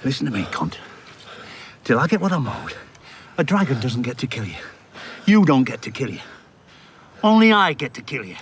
Listen to me, cunt. Till I get what I'm owed, a dragon doesn't get to kill you. You don't get to kill you. Only I get to kill you.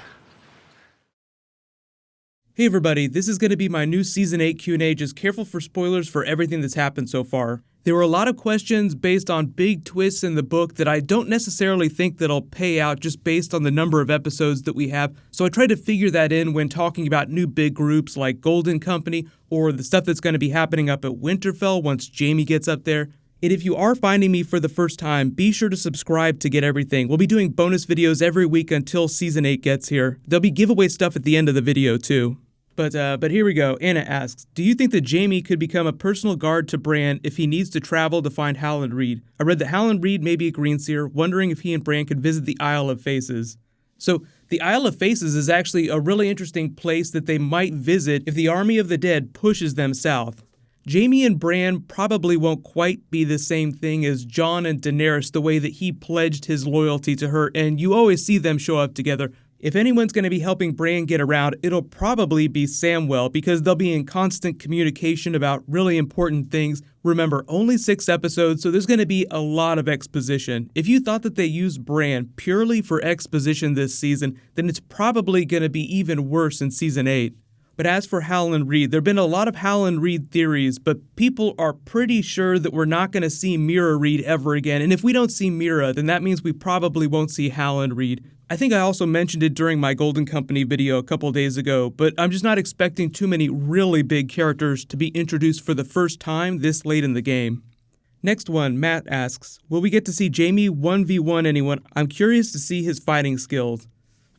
Hey everybody, this is going to be my new Season 8 Q&A, just careful for spoilers for everything that's happened so far. There were a lot of questions based on big twists in the book that I don't necessarily think that'll pay out just based on the number of episodes that we have, so I tried to figure that in when talking about new big groups like Golden Company or the stuff that's going to be happening up at Winterfell once Jaime gets up there. And if you are finding me for the first time, be sure to subscribe to get everything. We'll be doing bonus videos every week until Season 8 gets here. There'll be giveaway stuff at the end of the video too. But here we go. Anna asks, do you think that Jaime could become a personal guard to Bran if he needs to travel to find Howland Reed? I read that Howland Reed may be a Greenseer, wondering if he and Bran could visit the Isle of Faces. So, the Isle of Faces is actually a really interesting place that they might visit if the Army of the Dead pushes them south. Jaime and Bran probably won't quite be the same thing as Jon and Daenerys, the way that he pledged his loyalty to her, and you always see them show up together. If anyone's going to be helping Bran get around, it'll probably be Samwell, because they'll be in constant communication about really important things. Remember, only 6 episodes, so there's going to be a lot of exposition. If you thought that they used Bran purely for exposition this season, then it's probably going to be even worse in Season 8. But as for Howland Reed, there have been a lot of Howland Reed theories, but people are pretty sure that we're not going to see Mira Reed ever again, and if we don't see Mira, then that means we probably won't see Howland Reed. I think I also mentioned it during my Golden Company video a couple days ago, but I'm just not expecting too many really big characters to be introduced for the first time this late in the game. Next one, Matt asks, will we get to see Jaime 1v1 anyone? I'm curious to see his fighting skills.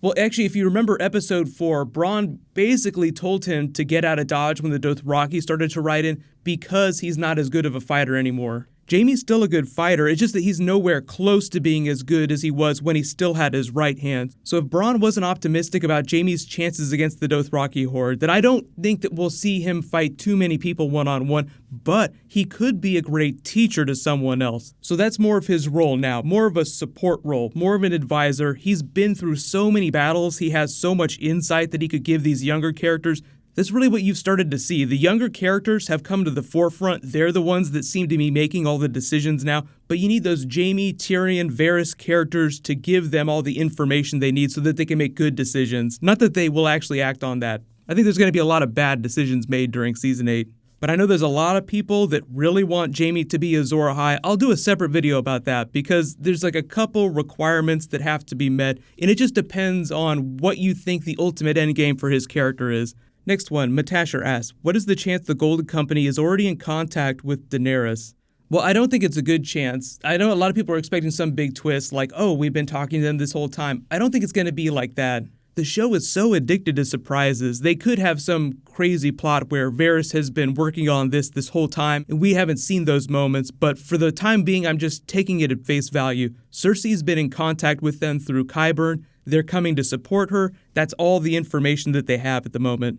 Well, actually, if you remember episode 4, Bran basically told him to get out of Dodge when the Dothraki started to ride in because he's not as good of a fighter anymore. Jaime's still a good fighter, it's just that he's nowhere close to being as good as he was when he still had his right hand. So if Bran wasn't optimistic about Jaime's chances against the Dothraki horde, then I don't think that we'll see him fight too many people one-on-one, but he could be a great teacher to someone else. So that's more of his role now, more of a support role, more of an advisor. He's been through so many battles, he has so much insight that he could give these younger characters. That's really what you've started to see. The younger characters have come to the forefront. They're the ones that seem to be making all the decisions now. But you need those Jaime, Tyrion, Varys characters to give them all the information they need so that they can make good decisions. Not that they will actually act on that. I think there's going to be a lot of bad decisions made during Season 8. But I know there's a lot of people that really want Jaime to be Azor Ahai. I'll do a separate video about that because there's like a couple requirements that have to be met. And it just depends on what you think the ultimate endgame for his character is. Next one, Matasher asks, what is the chance the Golden Company is already in contact with Daenerys? Well, I don't think it's a good chance. I know a lot of people are expecting some big twist like, oh, we've been talking to them this whole time. I don't think it's going to be like that. The show is so addicted to surprises. They could have some crazy plot where Varys has been working on this whole time, and we haven't seen those moments, but for the time being, I'm just taking it at face value. Cersei's been in contact with them through Qyburn. They're coming to support her. That's all the information that they have at the moment.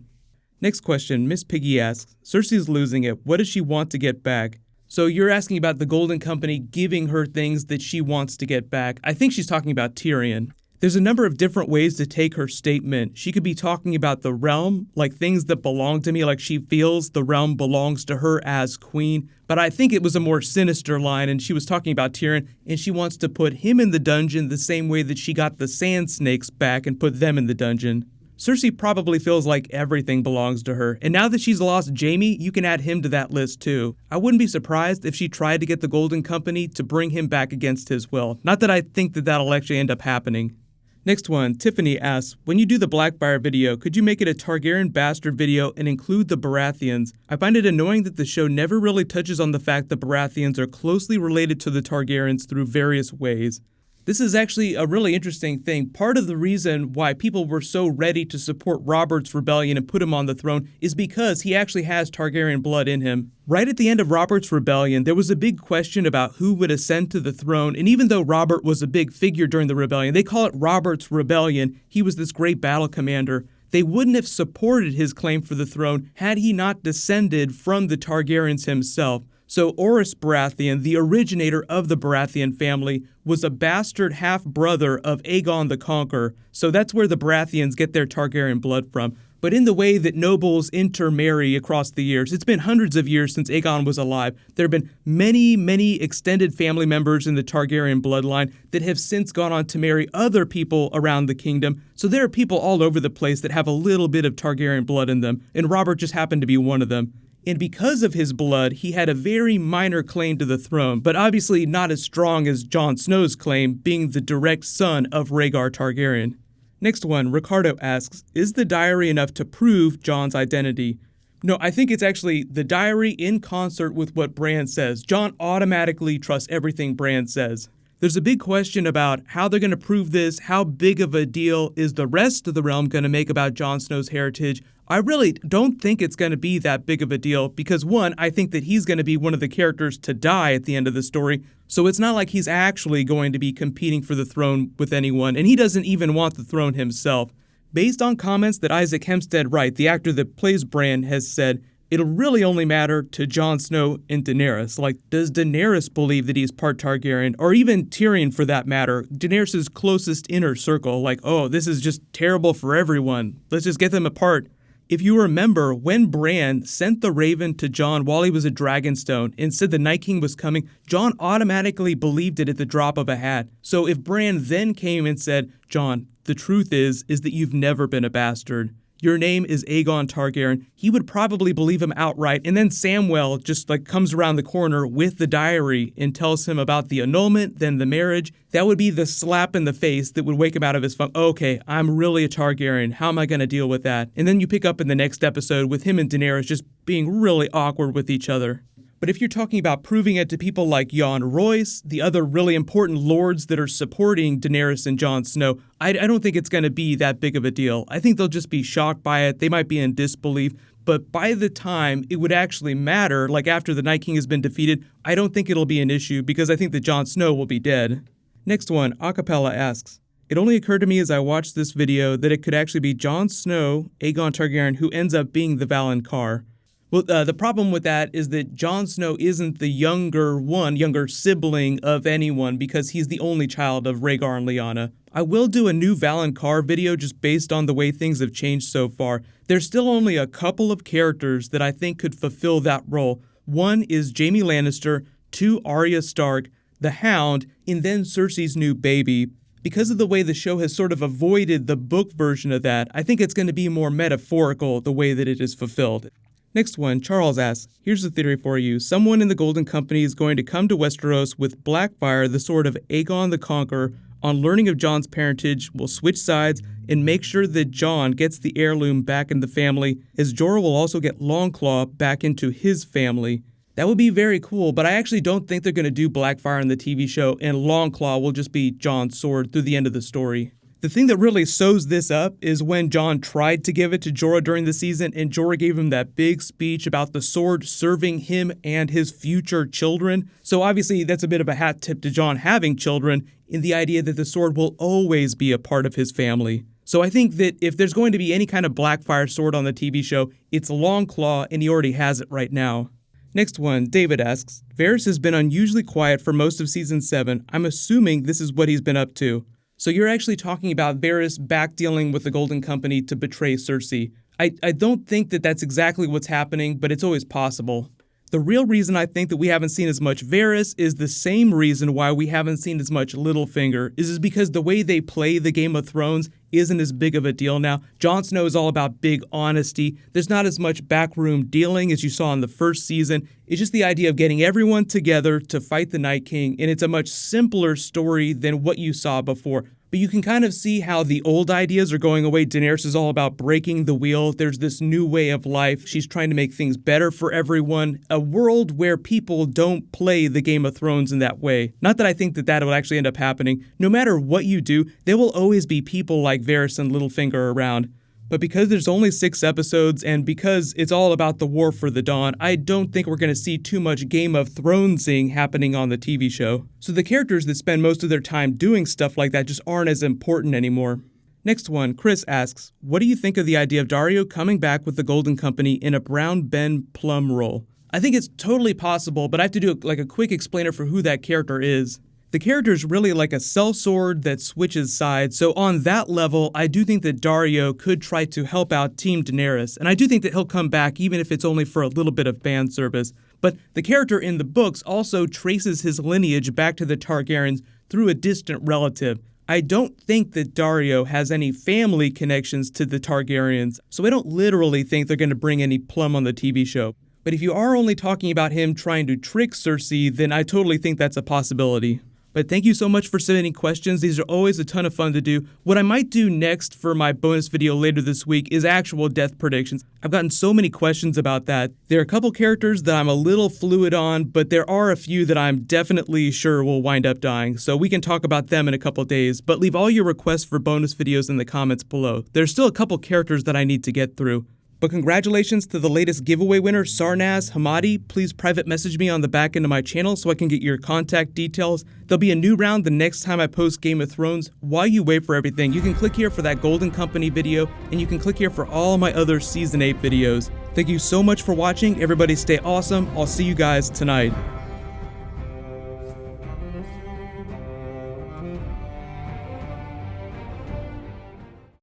Next question, Miss Piggy asks, Cersei's losing it. What does she want to get back? So you're asking about the Golden Company giving her things that she wants to get back. I think she's talking about Tyrion. There's a number of different ways to take her statement. She could be talking about the realm, like things that belong to me, like she feels the realm belongs to her as queen. But I think it was a more sinister line, and she was talking about Tyrion, and she wants to put him in the dungeon the same way that she got the Sand Snakes back and put them in the dungeon. Cersei probably feels like everything belongs to her, and now that she's lost Jaime, you can add him to that list too. I wouldn't be surprised if she tried to get the Golden Company to bring him back against his will. Not that I think that that'll actually end up happening. Next one, Tiffany asks, when you do the Blackfyre video, could you make it a Targaryen bastard video and include the Baratheons? I find it annoying that the show never really touches on the fact that Baratheons are closely related to the Targaryens through various ways. This is actually a really interesting thing. Part of the reason why people were so ready to support Robert's rebellion and put him on the throne is because he actually has Targaryen blood in him. Right at the end of Robert's rebellion, there was a big question about who would ascend to the throne, and even though Robert was a big figure during the rebellion, they call it Robert's rebellion. He was this great battle commander. They wouldn't have supported his claim for the throne had he not descended from the Targaryens himself. So Orys Baratheon, the originator of the Baratheon family, was a bastard half-brother of Aegon the Conqueror, so that's where the Baratheons get their Targaryen blood from. but in the way that nobles intermarry across the years. It's been hundreds of years since Aegon was alive. There have been many, many extended family members in the Targaryen bloodline that have since gone on to marry other people around the kingdom. So there are people all over the place that have a little bit of Targaryen blood in them, and Robert just happened to be one of them. And because of his blood, he had a very minor claim to the throne, but obviously not as strong as Jon Snow's claim, being the direct son of Rhaegar Targaryen. Next one, Ricardo asks, is the diary enough to prove Jon's identity? No, I think it's actually the diary in concert with what Bran says. Jon automatically trusts everything Bran says. There's a big question about how they're going to prove this, how big of a deal is the rest of the realm going to make about Jon Snow's heritage. I really don't think it's going to be that big of a deal because, one, I think that he's going to be one of the characters to die at the end of the story, so it's not like he's actually going to be competing for the throne with anyone, and he doesn't even want the throne himself. Based on comments that Isaac Hempstead Wright, the actor that plays Bran, has said, it'll really only matter to Jon Snow and Daenerys. Like, does Daenerys believe that he's part Targaryen? Or even Tyrion, for that matter, Daenerys' closest inner circle. Like, oh, this is just terrible for everyone. Let's just get them apart. If you remember, when Bran sent the Raven to Jon while he was at Dragonstone and said the Night King was coming, Jon automatically believed it at the drop of a hat. So if Bran then came and said, Jon, the truth is that you've never been a bastard. Your name is Aegon Targaryen, he would probably believe him outright, and then Samwell just comes around the corner with the diary and tells him about the annulment, then the marriage. That would be the slap in the face that would wake him out of his funk. Okay, I'm really a Targaryen, how am I going to deal with that? And then you pick up in the next episode with him and Daenerys just being really awkward with each other. But if you're talking about proving it to people like Jon Royce, the other really important lords that are supporting Daenerys and Jon Snow, I don't think it's going to be that big of a deal. I think they'll just be shocked by it. They might be in disbelief. But by the time it would actually matter, like after the Night King has been defeated, I don't think it'll be an issue because I think that Jon Snow will be dead. Next one, Acapella asks, it only occurred to me as I watched this video that it could actually be Jon Snow, Aegon Targaryen, who ends up being the Valonqar. Well, the problem with that is that Jon Snow isn't the younger sibling of anyone because he's the only child of Rhaegar and Lyanna. I will do a new Valonqar video just based on the way things have changed so far. There's still only a couple of characters that I think could fulfill that role. One is Jaime Lannister, two Arya Stark, the Hound, and then Cersei's new baby. Because of the way the show has sort of avoided the book version of that, I think it's going to be more metaphorical the way that it is fulfilled. Next one, Charles asks, here's a theory for you. Someone in the Golden Company is going to come to Westeros with Blackfyre, the sword of Aegon the Conqueror. On learning of Jon's parentage, will switch sides and make sure that Jon gets the heirloom back in the family, as Jorah will also get Longclaw back into his family. That would be very cool, but I actually don't think they're going to do Blackfyre in the TV show, and Longclaw will just be Jon's sword through the end of the story. The thing that really sews this up is when Jon tried to give it to Jorah during the season, and Jorah gave him that big speech about the sword serving him and his future children. So obviously that's a bit of a hat tip to Jon having children, in the idea that the sword will always be a part of his family. So I think that if there's going to be any kind of Blackfyre sword on the TV show, it's Longclaw, and he already has it right now. Next one, David asks, Varys has been unusually quiet for most of Season 7. I'm assuming this is what he's been up to. So you're actually talking about Varys back-dealing with the Golden Company to betray Cersei. I don't think that that's exactly what's happening, but it's always possible. The real reason I think that we haven't seen as much Varys is the same reason why we haven't seen as much Littlefinger, is because the way they play the Game of Thrones isn't as big of a deal now. Jon Snow is all about big honesty. There's not as much backroom dealing as you saw in the first season. It's just the idea of getting everyone together to fight the Night King, and it's a much simpler story than what you saw before. But you can kind of see how the old ideas are going away. Daenerys is all about breaking the wheel. There's this new way of life. She's trying to make things better for everyone. A world where people don't play the Game of Thrones in that way. Not that I think that will actually end up happening. No matter what you do, there will always be people like Varys and Littlefinger around. But because there's only 6 episodes, and because it's all about the War for the Dawn, I don't think we're going to see too much Game of Thronesing happening on the TV show. So the characters that spend most of their time doing stuff like that just aren't as important anymore. Next one, Chris asks, what do you think of the idea of Daario coming back with the Golden Company in a Brown Ben Plum role? I think it's totally possible, but I have to do a quick explainer for who that character is. The character is really like a sellsword that switches sides, so on that level, I do think that Dario could try to help out Team Daenerys, and I do think that he'll come back even if it's only for a little bit of fan service. But the character in the books also traces his lineage back to the Targaryens through a distant relative. I don't think that Dario has any family connections to the Targaryens, so I don't literally think they're going to bring any plum on the TV show. But if you are only talking about him trying to trick Cersei, then I totally think that's a possibility. But thank you so much for submitting questions. These are always a ton of fun to do. What I might do next for my bonus video later this week is actual death predictions. I've gotten so many questions about that. There are a couple characters that I'm a little fluid on, but there are a few that I'm definitely sure will wind up dying, so we can talk about them in a couple days, but leave all your requests for bonus videos in the comments below. There's still a couple characters that I need to get through. But congratulations to the latest giveaway winner, Sarnaz Hamadi. Please private message me on the back end of my channel so I can get your contact details. There'll be a new round the next time I post Game of Thrones. While you wait for everything, you can click here for that Golden Company video, and you can click here for all my other Season 8 videos. Thank you so much for watching. Everybody stay awesome. I'll see you guys tonight.